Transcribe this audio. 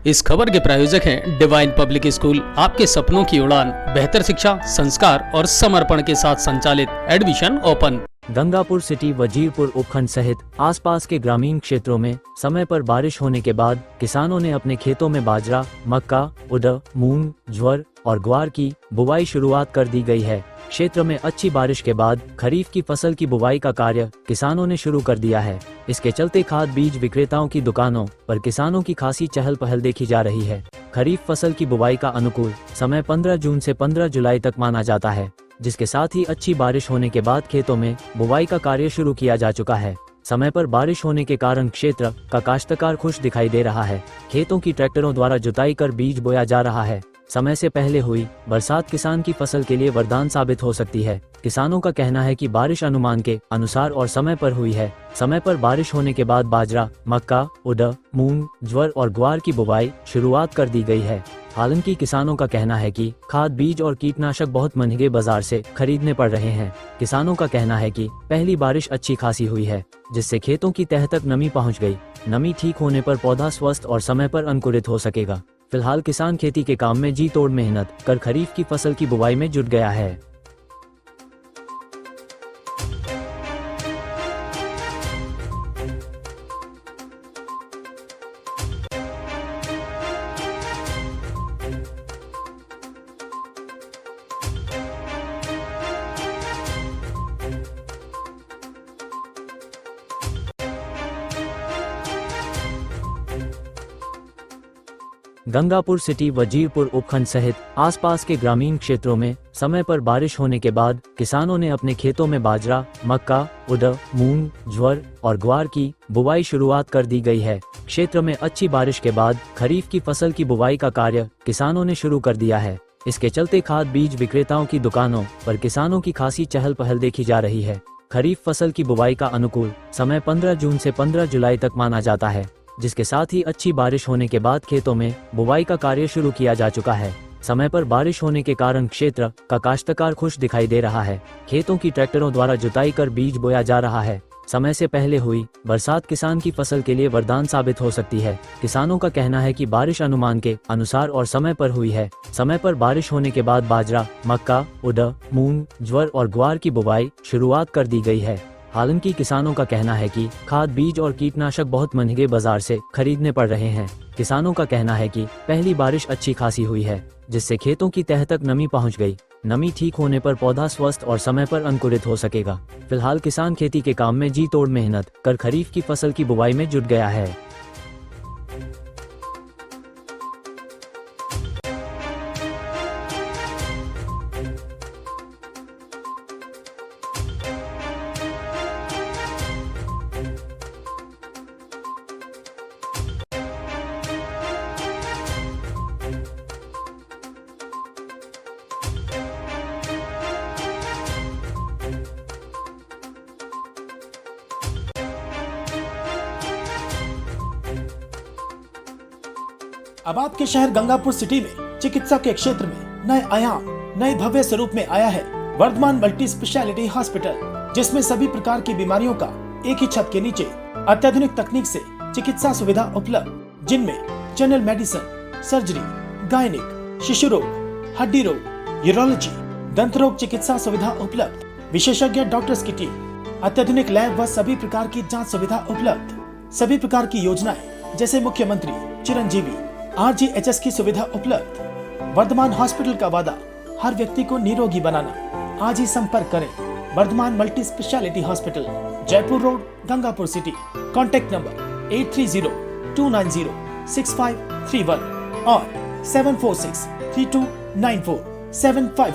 इस खबर के प्रायोजक हैं डिवाइन पब्लिक स्कूल, आपके सपनों की उड़ान, बेहतर शिक्षा, संस्कार और समर्पण के साथ संचालित। Admission open. Gangapur city Wazirpur उपखंड सहित आसपास के ग्रामीण क्षेत्रों में समय पर बारिश होने के बाद किसानों ने अपने खेतों में बाजरा, मक्का, उड़द, मूंग, ज्वार और ग्वार की बुवाई शुरुआत कर दी गई है। क्षेत्र में अच्छी बारिश के बाद खरीफ की फसल की बुवाई का कार्य किसानों ने शुरू कर दिया है। इसके चलते खाद बीज विक्रेताओं की दुकानों पर किसानों की खासी चहल पहल देखी जा रही है। खरीफ फसल की बुवाई का अनुकूल समय 15 जून से 15 जुलाई तक माना जाता है, जिसके साथ ही अच्छी बारिश होने के बाद खेतों में बुवाई का कार्य शुरू किया जा चुका है। समय पर बारिश होने के कारण क्षेत्र का काश्तकार खुश दिखाई दे रहा है। खेतों की ट्रैक्टरों द्वारा जुताई कर बीज बोया जा रहा है। समय से पहले हुई बरसात किसान की फसल के लिए वरदान साबित हो सकती है। किसानों का कहना है कि बारिश अनुमान के अनुसार और समय पर हुई है। समय पर बारिश होने के बाद बाजरा, मक्का, उड़द, मूंग, ज्वार और ग्वार की बुवाई शुरुआत कर दी गई है। हालांकि किसानों का कहना है कि खाद बीज और कीटनाशक बहुत महंगे बाजार से खरीदने पड़ रहे हैं। किसानों का कहना है कि पहली बारिश अच्छी खासी हुई है, जिससे खेतों की तह तक नमी पहुंच गई। नमी ठीक होने पर पौधा स्वस्थ और समय पर अंकुरित हो सकेगा। फिलहाल किसान खेती के काम में जी तोड़ मेहनत कर खरीफ की फसल की बुवाई में जुट गया है। गंगापुर सिटी वजीरपुर उपखंड सहित आसपास के ग्रामीण क्षेत्रों में समय पर बारिश होने के बाद किसानों ने अपने खेतों में बाजरा, मक्का, उड़द, मूंग, ज्वार और ग्वार की बुवाई शुरुआत कर दी गई है। क्षेत्र में अच्छी बारिश के बाद खरीफ की फसल की बुवाई का कार्य किसानों ने शुरू कर दिया है। इसके चलते खाद बीज विक्रेताओं की दुकानों पर किसानों की खासी चहल पहल देखी जा रही है। खरीफ फसल की बुवाई का अनुकूल समय 15 जून से 15 जुलाई तक माना जाता है, जिसके साथ ही अच्छी बारिश होने के बाद खेतों में बुवाई का कार्य शुरू किया जा चुका है। समय पर बारिश होने के कारण क्षेत्र का काश्तकार खुश दिखाई दे रहा है। खेतों की ट्रैक्टरों द्वारा जुताई कर बीज बोया जा रहा है। समय से पहले हुई बरसात किसान की फसल के लिए वरदान साबित हो सकती है। किसानों का कहना है कि बारिश अनुमान के अनुसार और समय पर हुई है। समय पर बारिश होने के बाद बाजरा, मक्का, उड़द, मूंग, ज्वार और ग्वार की बुवाई शुरुआत कर दी गई है। हालांकि किसानों का कहना है कि खाद बीज और कीटनाशक बहुत महंगे बाजार से खरीदने पड़ रहे हैं। किसानों का कहना है कि पहली बारिश अच्छी खासी हुई है, जिससे खेतों की तह तक नमी पहुंच गई। नमी ठीक होने पर पौधा स्वस्थ और समय पर अंकुरित हो सकेगा। फिलहाल किसान खेती के काम में जी तोड़ मेहनत कर खरीफ की फसल की बुवाई में जुट गया है। अब आपके शहर गंगापुर सिटी में चिकित्सा के क्षेत्र में नए आयाम, नए भव्य स्वरूप में आया है वर्धमान मल्टी स्पेशलिटी हॉस्पिटल, जिसमें सभी प्रकार की बीमारियों का एक ही छत के नीचे अत्याधुनिक तकनीक से चिकित्सा सुविधा उपलब्ध, जिनमें जनरल मेडिसिन, सर्जरी, गायनिक, शिशु रोग, हड्डी रोग, यूरोलॉजी, दंत रोग चिकित्सा सुविधा उपलब्ध, विशेषज्ञ डॉक्टर्स की टीम, अत्याधुनिक लैब व सभी प्रकार की जाँच सुविधा उपलब्ध। सभी प्रकार की योजनाएं जैसे मुख्यमंत्री चिरंजीवी RGHS की सुविधा उपलब्ध। वर्धमान हॉस्पिटल का वादा हर व्यक्ति को निरोगी बनाना। आज ही संपर्क करें Vardhman multi speciality hospital, Jaipur road, Gangapur city. Contact number 8302906531 और 746329475।